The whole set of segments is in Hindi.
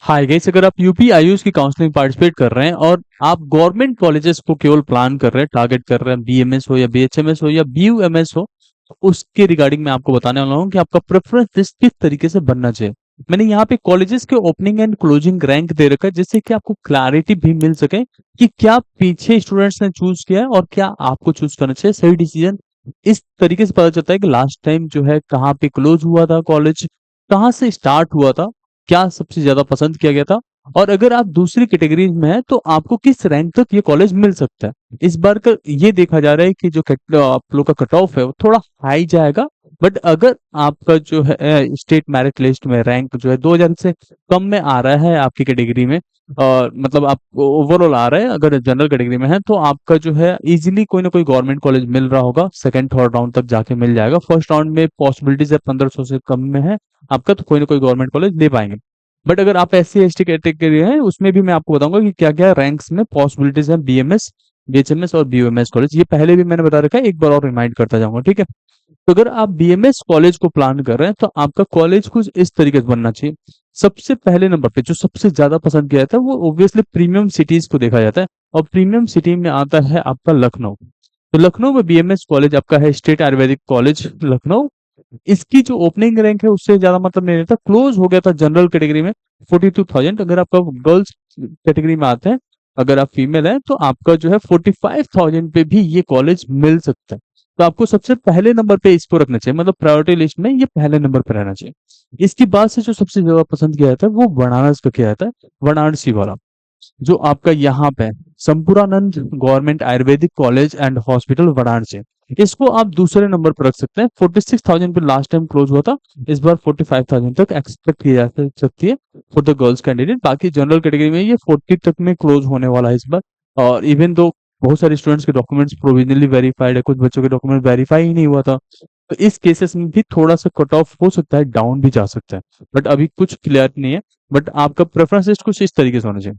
हाय गाइस, अगर आप यूपी आयुष की काउंसलिंग पार्टिसिपेट कर रहे हैं और आप गवर्नमेंट कॉलेजेस को केवल प्लान कर रहे हैं, टारगेट कर रहे हैं, बीएमएस हो या बीएचएमएस हो या बीयूएमएस हो, तो उसके रिगार्डिंग मैं आपको बताने वाला हूँ कि आपका प्रेफरेंस लिस्ट किस तरीके से बनना चाहिए। मैंने यहाँ पे कॉलेजेस के ओपनिंग एंड क्लोजिंग रैंक दे रखा है, जिससे कि आपको क्लैरिटी भी मिल सके कि क्या पीछे स्टूडेंट्स ने चूज किया है और क्या आपको चूज करना चाहिए। सही डिसीजन इस तरीके से पता चलता है कि लास्ट टाइम जो है कहाँ पे क्लोज हुआ था कॉलेज, कहाँ से स्टार्ट हुआ था, क्या सबसे ज्यादा पसंद किया गया था, और अगर आप दूसरी कैटेगरी में हैं तो आपको किस रैंक तक ये कॉलेज मिल सकता है। इस बार का ये देखा जा रहा है कि जो आप लोग का कट ऑफ है वो थोड़ा हाई जाएगा। बट अगर आपका जो है स्टेट मेरिट लिस्ट में रैंक जो है 2000 से कम में आ रहा है आपकी कैटेगरी में, और मतलब आप ओवरऑल आ रहा है, अगर जनरल कैटेगरी में है तो आपका जो है इजीली कोई ना कोई गवर्नमेंट कॉलेज मिल रहा होगा, सेकंड थर्ड राउंड तक जाके मिल जाएगा। फर्स्ट राउंड में पॉसिबिलिटीज है 1500 से कम में है आपका, तो कोई ना कोई गवर्नमेंट कॉलेज ले पाएंगे। बट अगर आप SC ST कैटेगरी है, उसमें भी मैं आपको बताऊंगा कि क्या क्या रैंक्स में पॉसिबिलिटीज है बीएमएस, बीएचएमएस और बीयूएमएस कॉलेज। ये पहले भी मैंने बता रखा है, एक बार और रिमाइंड करता जाऊंगा, ठीक है। तो अगर आप बीएमएस कॉलेज को प्लान कर रहे हैं तो आपका कॉलेज कुछ इस तरीके से बनना चाहिए। सबसे पहले नंबर पे जो सबसे ज्यादा पसंद किया जाता है वो ऑब्वियसली प्रीमियम सिटीज को देखा जाता है, और प्रीमियम सिटी में आता है आपका लखनऊ। तो लखनऊ में बीएमएस कॉलेज आपका है स्टेट आयुर्वेदिक कॉलेज लखनऊ। इसकी जो ओपनिंग रैंक है उससे ज्यादा मतलब नहीं रहता, क्लोज हो गया था जनरल कैटेगरी में 42,000। अगर आपका गर्ल्स कैटेगरी में आते हैं, अगर आप फीमेल हैं तो आपका जो है 45,000 पे भी ये कॉलेज मिल सकता है। तो आपको सबसे पहले नंबर पे इसको रखना चाहिए, मतलब प्रायोरिटी लिस्ट में ये पहले नंबर पे रहना चाहिए। इसके बाद से जो सबसे ज्यादा पसंद किया जाता है वो बनारस का किया जाता है, वाराणसी वाला, जो आपका यहाँ पे है, Sampurnanand government Ayurvedic college and hospital Varanasi. इसको आप दूसरे नंबर पर रख सकते हैं। 46,000 पे लास्ट टाइम क्लोज हुआ था, इस बार 45,000 तक एक्सपेक्ट की जा सकती है फॉर द गर्ल्स कैंडिडेट। बाकी जनरल कैटेगरी में ये 40 तक में क्लोज होने वाला है इस बार। और इवन दो बहुत सारे स्टूडेंट्स के डॉक्यूमेंट्स प्रोविजनली वेरीफाइड है, कुछ बच्चों के डॉक्यूमेंट वेरीफाई ही नहीं हुआ था, तो इस केसेस में भी थोड़ा सा कट ऑफ हो सकता है, डाउन भी जा सकता है। बट अभी कुछ क्लियर नहीं है। बट आपका प्रेफरेंस लिस्ट कुछ इस तरीके से होना चाहिए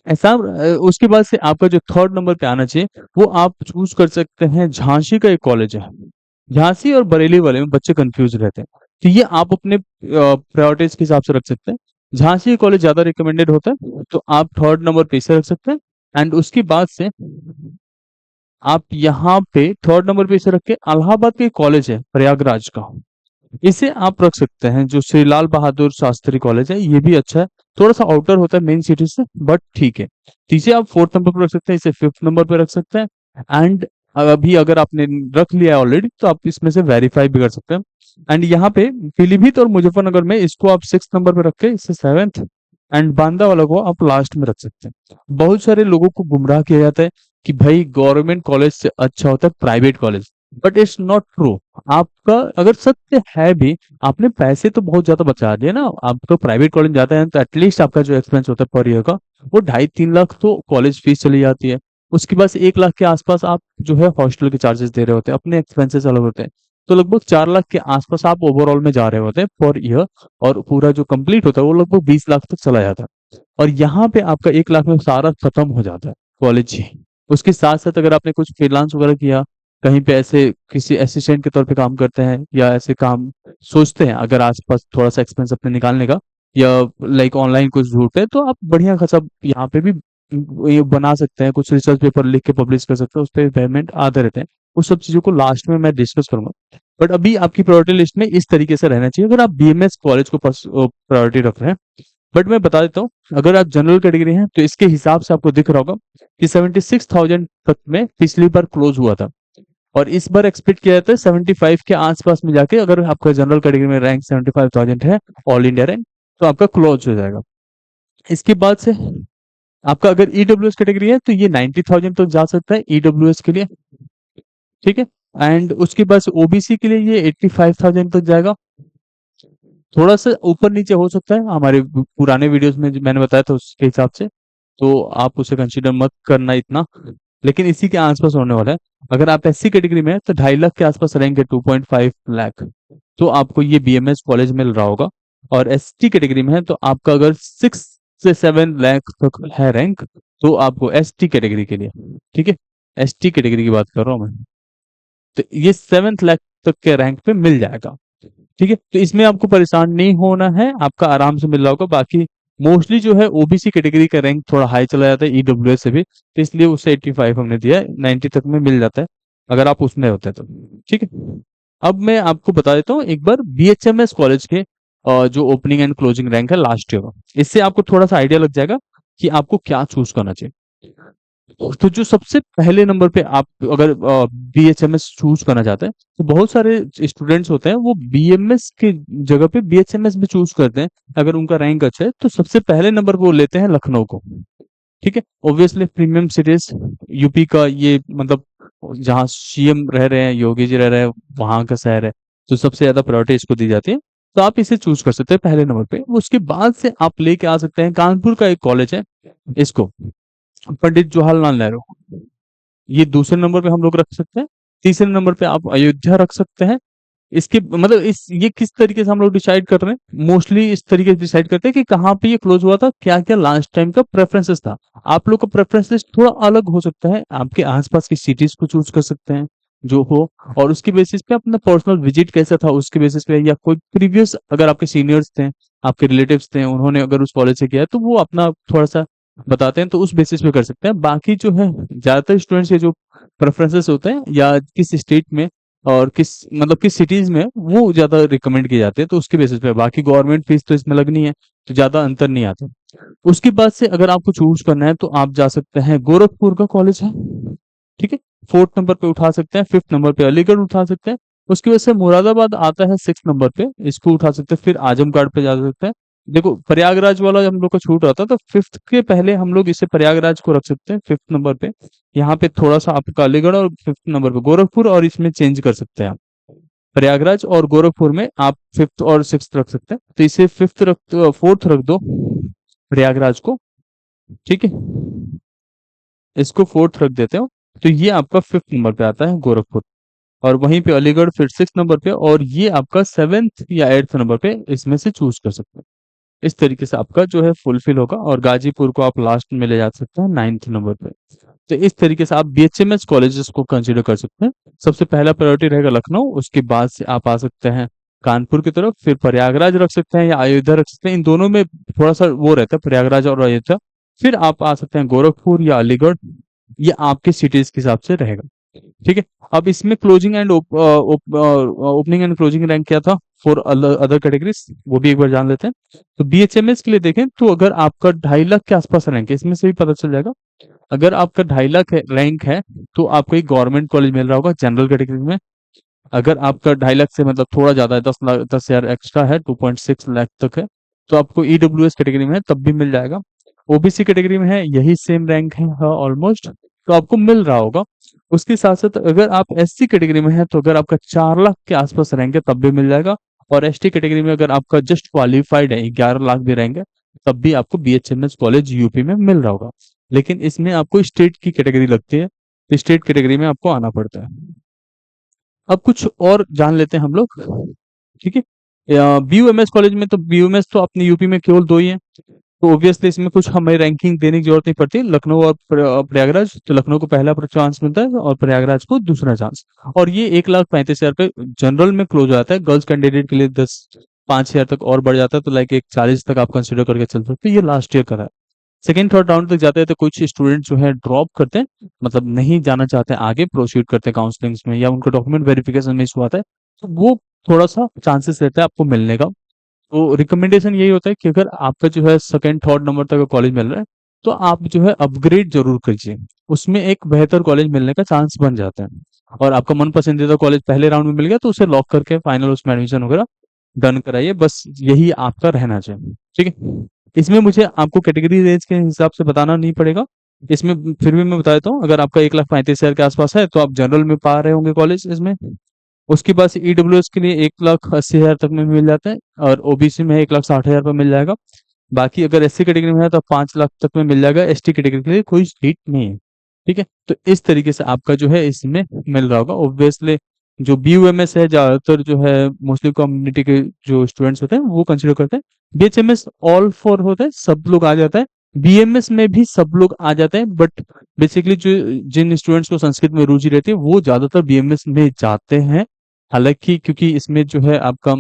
ऐसा। उसके बाद से आपका जो थर्ड नंबर पे आना चाहिए वो आप चूज कर सकते हैं, झांसी का एक कॉलेज है। झांसी और बरेली वाले में बच्चे कंफ्यूज रहते हैं, तो ये आप अपने प्रायोरिटीज के हिसाब से रख सकते हैं। झांसी कॉलेज ज्यादा रिकमेंडेड होता है, तो आप थर्ड नंबर पे इसे रख सकते हैं। एंड उसके बाद से आप यहाँ पे थर्ड नंबर पे इसे रख के इलाहाबाद के कॉलेज है प्रयागराज का, इसे आप रख सकते हैं। जो श्री लाल बहादुर शास्त्री कॉलेज है ये भी अच्छा है, थोड़ा सा आउटर होता है मेन सिटी से, बट ठीक है। तो इसे आप फोर्थ नंबर पर रख सकते हैं, इसे फिफ्थ नंबर पर रख सकते हैं। एंड अभी अगर आपने रख लिया है ऑलरेडी तो आप इसमें से वेरीफाई भी कर सकते हैं। एंड यहाँ पे पीलीभीत और मुजफ्फरनगर में इसको आप सिक्स नंबर पे रख के इसे सेवेंथ, एंड बांदा वाला को आप लास्ट में रख सकते हैं। बहुत सारे लोगों को गुमराह किया जाता है कि भाई गवर्नमेंट कॉलेज से अच्छा होता है private college, but it's not true. आपका अगर सत्य है भी, आपने पैसे तो बहुत ज्यादा बचा दिए ना। आप तो प्राइवेट कॉलेज जाते हैं तो एटलीस्ट आपका जो एक्सपेंस होता है पर ईयर का वो 2.5-3 लाख तो कॉलेज फीस चली जाती है। उसके बाद से 1 लाख के आसपास आप जो है हॉस्टल के चार्जेस दे रहे होते हैं, अपने एक्सपेंसेस अलग होते हैं। तो लगभग 4 लाख के आसपास आप ओवरऑल में जा रहे होते हैं पर ईयर, और पूरा जो कंप्लीट होता है वो लगभग 20 लाख तक चला जाता है। और यहाँ पे आपका 1 लाख में सारा खत्म हो जाता है कॉलेज ही। उसके साथ साथ अगर आपने कुछ फ्रीलांस वगैरह किया, कहीं पे ऐसे किसी असिस्टेंट के तौर पे काम करते हैं या ऐसे काम सोचते हैं, अगर आसपास थोड़ा सा एक्सपेंस अपने निकालने का, या लाइक ऑनलाइन कुछ ढूंढते हैं, तो आप बढ़िया खासा यहाँ पे भी ये बना सकते हैं। कुछ रिसर्च पेपर लिख के पब्लिश कर सकते हैं, उस पर पेमेंट आते रहते हैं। उस सब चीजों को लास्ट में मैं डिस्कस करूंगा। बट अभी आपकी प्रायोरिटी लिस्ट में इस तरीके से रहना चाहिए अगर आप बीएमएस कॉलेज को प्रायोरिटी रख रहे हैं। बट मैं बता देता हूँ, अगर आप जनरल कैटेगरी हैं तो इसके हिसाब से आपको दिख रहा होगा कि 76,000 तक में पिछली बार क्लोज हुआ था, और इस बार एक्सपेक्ट किया जाता है 75 के आसपास में जाके, अगर आपका जनरल कैटेगरी में रैंक 75,000 है ऑल इंडिया रैंक, तो आपका क्लोज हो जाएगा। इसके बाद से आपका अगर ईडब्ल्यूएस कैटेगरी है तो ये 90,000 तक जा सकता है ईडब्ल्यूएस के लिए, ठीक है। एंड उसके बाद से ओबीसी के लिए ये 85,000 तक जाएगा। थोड़ा सा ऊपर नीचे हो सकता है, हमारे पुराने वीडियोस में जो मैंने बताया था उसके हिसाब से, तो आप उसे कंसीडर मत करना इतना, लेकिन इसी के आसपास होने वाला है। अगर आप SC कैटेगरी में है तो 2.5 लाख के आसपास रैंक है, 2.5 लाख, तो आपको ये बीएमएस कॉलेज मिल रहा होगा। और ST कैटेगरी में है तो आपका अगर 6 से 7 लाख तक है रैंक, तो आपको ST कैटेगरी के लिए, ठीक है, ST कैटेगरी की बात कर रहा हूँ मैं, तो ये 7 लाख तक के रैंक पे मिल जाएगा, ठीक है। तो इसमें आपको परेशान नहीं होना है, आपका आराम से मिल रहा होगा। बाकी मोस्टली जो है ओबीसी कैटेगरी का रैंक थोड़ा हाई चला जाता है ईडब्ल्यूएस से भी, तो इसलिए उसे 85 हमने दिया है, 90 तक में मिल जाता है अगर आप उसमें होते हैं तो। ठीक है, अब मैं आपको बता देता हूँ एक बार बीएचएमएस कॉलेज के जो ओपनिंग एंड क्लोजिंग रैंक है लास्ट ईयर का, इससे आपको थोड़ा सा आइडिया लग जाएगा कि आपको क्या चूज करना चाहिए। तो जो सबसे पहले नंबर पे आप अगर बीएचएमएस चूज करना चाहते हैं, तो बहुत सारे स्टूडेंट्स होते हैं वो बीएमएस के जगह पे बीएचएमएस भी चूज करते हैं। अगर उनका रैंक अच्छा है तो सबसे पहले नंबर पे वो लेते हैं लखनऊ को। ठीक है, ऑब्वियसली प्रीमियम सिटीज, यूपी का ये मतलब जहाँ सीएम रह रहे हैं, योगी जी रह रहे हैं, वहां का शहर है, तो सबसे ज्यादा प्रायोरिटी इसको दी जाती है। तो आप इसे चूज कर सकते हैं पहले नंबर पे। उसके बाद से आप लेके आ सकते हैं कानपुर का एक कॉलेज है, इसको पंडित जवाहरलाल नेहरू, ये दूसरे नंबर पे हम लोग रख सकते हैं। तीसरे नंबर पे आप अयोध्या रख सकते हैं। इसके मतलब इस ये किस तरीके से हम लोग डिसाइड कर रहे हैं, मोस्टली इस तरीके से डिसाइड करते हैं कि कहाँ पे ये क्लोज हुआ था, क्या क्या लास्ट टाइम का प्रेफरेंसेस था। आप लोग का प्रेफरेंसेस थोड़ा अलग हो सकता है, आपके आसपास की सिटीज को चूज कर सकते हैं जो हो, और उसके बेसिस पे अपना पर्सनल विजिट कैसा था उसके बेसिस पे, या कोई प्रीवियस अगर आपके सीनियर्स थे, आपके रिलेटिव्स थे, उन्होंने अगर उस कॉलेज से किया है तो वो अपना थोड़ा सा बताते हैं, तो उस बेसिस पे कर सकते हैं। बाकी जो है ज्यादातर स्टूडेंट्स के जो प्रेफरेंसेस होते हैं या किस स्टेट में और किस मतलब किस सिटीज में वो ज्यादा रिकमेंड किए जाते हैं, तो उसके बेसिस पे। बाकी गवर्नमेंट फीस तो इसमें लगनी है, तो ज्यादा अंतर नहीं आता। उसके बाद से अगर आपको चूज करना है तो आप जा सकते हैं, गोरखपुर का कॉलेज है, ठीक है, फोर्थ नंबर पे उठा सकते हैं। फिफ्थ नंबर पे अलीगढ़ उठा सकते हैं। उसकी वजह से मुरादाबाद आता है सिक्स नंबर पे, इसको उठा सकते हैं। फिर आजमगढ़ पे जा सकते हैं। देखो प्रयागराज वाला हम लोग का छूट रहा था, तो फिफ्थ के पहले हम लोग इसे प्रयागराज को रख सकते हैं फिफ्थ नंबर पे। यहाँ पे थोड़ा सा आपका अलीगढ़, और फिफ्थ नंबर पे गोरखपुर, और इसमें चेंज कर सकते हैं आप, प्रयागराज और गोरखपुर में आप फिफ्थ और सिक्स रख सकते हैं। तो इसे फिफ्थ रख, फोर्थ रख दो प्रयागराज को। ठीक है, इसको फोर्थ रख देते हो, तो ये आपका फिफ्थ नंबर पे आता है गोरखपुर। और वहीं पे अलीगढ़ फिर सिक्स नंबर पे, और ये आपका सेवेंथ या एट्थ नंबर पे इसमें से चूज कर सकते हैं। इस तरीके से आपका जो है फुलफिल होगा, और गाजीपुर को आप लास्ट में ले जा सकते हैं नाइन्थ नंबर पे। तो इस तरीके से आप बीएचएमएस कॉलेजेस को कंसीडर कर सकते हैं। सबसे पहला प्रायोरिटी रहेगा लखनऊ, उसके बाद से आप आ सकते हैं कानपुर की तरफ, फिर प्रयागराज रख सकते हैं या अयोध्या रख सकते हैं। इन दोनों में थोड़ा सा वो रहता है, प्रयागराज और अयोध्या। फिर आप आ सकते हैं गोरखपुर या अलीगढ़, ये आपके सिटीज के हिसाब से रहेगा। ठीक है, अब इसमें closing and opening and closing rank क्या था फॉर अदर कैटेगरीज, वो भी एक बार जान लेते हैं। तो बीएचएमएस के लिए देखें तो अगर आपका 2.5 लाख के आसपास रैंक है, इसमें से भी पता चल जाएगा। अगर आपका 2.5 लाख रैंक है तो आपको एक गवर्नमेंट कॉलेज मिल रहा होगा जनरल कैटेगरी में। अगर आपका 2.5 लाख से मतलब थोड़ा ज्यादा है, 10 लाख 10 हजार एक्स्ट्रा है, 2.6 लाख तक है, तो आपको ईडब्ल्यूएस कैटेगरी में है तब भी मिल जाएगा। ओबीसी कैटेगरी में है, यही सेम रैंक है ऑलमोस्ट, तो आपको मिल रहा होगा। उसके साथ साथ अगर आप एससी कैटेगरी में है तो अगर आपका 4 लाख के आसपास रैंक है तब भी मिल जाएगा। और एसटी कैटेगरी में अगर आपका जस्ट क्वालिफाइड है, 11 लाख भी रैंक है, तब भी आपको बीएचएमएस कॉलेज यूपी में मिल रहा होगा। लेकिन इसमें आपको स्टेट की कैटेगरी लगती है, तो स्टेट कैटेगरी में आपको आना पड़ता है। अब कुछ और जान लेते हैं हम लोग। ठीक है, बीयूएमएस कॉलेज में, तो बीयूएमएस तो अपने यूपी में केवल दो ही है, तो ऑब्वियसली इसमें कुछ हमें रैंकिंग देने की जरूरत नहीं पड़ती। लखनऊ और प्रयागराज, तो लखनऊ को पहला चांस मिलता है और प्रयागराज को दूसरा चांस। और ये 1,35,000 पे जनरल में क्लोज हो जाता है। गर्ल्स कैंडिडेट के लिए 5,000 तक और बढ़ जाता है, तो लाइक एक 40 तक आप कंसिडर करके चल सकते हैं। ये लास्ट ईयर का है। सेकेंड थर्ड राउंड तक जाते हैं तो कुछ स्टूडेंट जो है ड्रॉप करते हैं, मतलब नहीं जाना चाहते हैं आगे, प्रोसीड करते हैं काउंसलिंग में, या उनका डॉक्यूमेंट वेरिफिकेशन में इशू आता है, तो वो थोड़ा सा चांसेस रहता है आपको मिलने का। तो रिकमेंडेशन यही होता है कि अगर आपका जो है सेकंड थर्ड नंबर तक कॉलेज मिल रहा है, तो आप जो है अपग्रेड जरूर कीजिए, उसमें एक बेहतर कॉलेज मिलने का चांस बन जाता है। और आपका मन पसंदीदा कॉलेज पहले राउंड में मिल गया तो उसे लॉक करके फाइनल उसमें एडमिशन वगैरह डन कराइए, बस यही आपका रहना चाहिए। ठीक है, इसमें मुझे आपको कैटेगरी रेंज के हिसाब से बताना नहीं पड़ेगा, इसमें फिर भी मैं बता देता हूँ। अगर आपका 1,35,000 के आसपास है तो आप जनरल में पा रहे होंगे कॉलेज इसमें। उसके बाद से ईडब्ल्यूएस के लिए 1,80,000 तक में मिल जाता है, और ओबीसी में 1,60,000 पर मिल जाएगा। बाकी अगर एससी कैटेगरी में है तो 5 लाख तक में मिल जाएगा। एसटी कैटेगरी के लिए कोई सीट नहीं है। ठीक है, तो इस तरीके से आपका जो है इसमें मिल रहा होगा। ऑब्वियसली जो बीयूएमएस है, ज्यादातर जो है मुस्लिम कम्युनिटी के जो स्टूडेंट्स होते हैं वो कंसिडर करते हैं। बीएचएमएस ऑल फॉर होता है, सब लोग आ जाता है। बीएमएस में भी सब लोग आ जाते हैं, बट बेसिकली जो जिन स्टूडेंट्स को संस्कृत में रुचि रहती है वो ज्यादातर बीएमएस में जाते हैं। हालांकि क्योंकि इसमें जो है आपका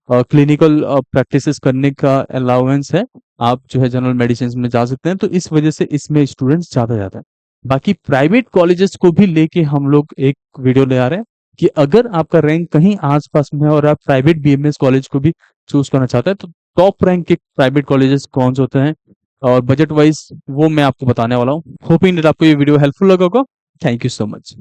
क्लिनिकल प्रैक्टिसेस करने का अलाउंस है, आप जो है जनरल मेडिसिन में जा सकते हैं, तो इस वजह से इसमें स्टूडेंट्स ज्यादा जाते हैं। बाकी प्राइवेट कॉलेजेस को भी लेके हम लोग एक वीडियो ले आ रहे हैं कि अगर आपका रैंक कहीं आसपास में है और आप प्राइवेट बीएमएस कॉलेज को भी चूज करना चाहते हैं, तो टॉप रैंक के प्राइवेट कॉलेजेस कौन से होते हैं और बजट वाइज वो मैं आपको बताने वाला हूँ। होपिंग दैट आपको ये वीडियो हेल्पफुल लगा होगा। Thank you so much.